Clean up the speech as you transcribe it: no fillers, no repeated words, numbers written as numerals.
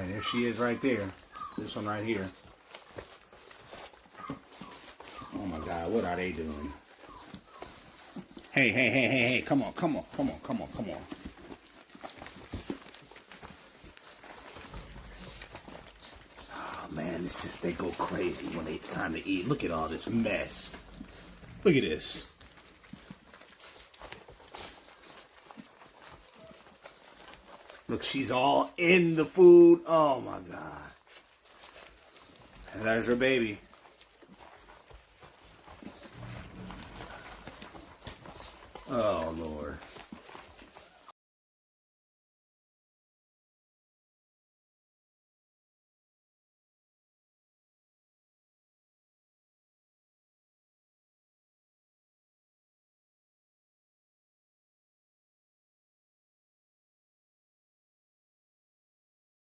Alright, there she is right there. This one right here. Oh my God, what are they doing? Hey, hey, hey, hey, hey, come on, come on, come on, come on, come on. Oh man, it's just, they go crazy when it's time to eat. Look at all this mess. Look at this. Look, she's all in the food. Oh my God. And there's her baby. Oh Lord.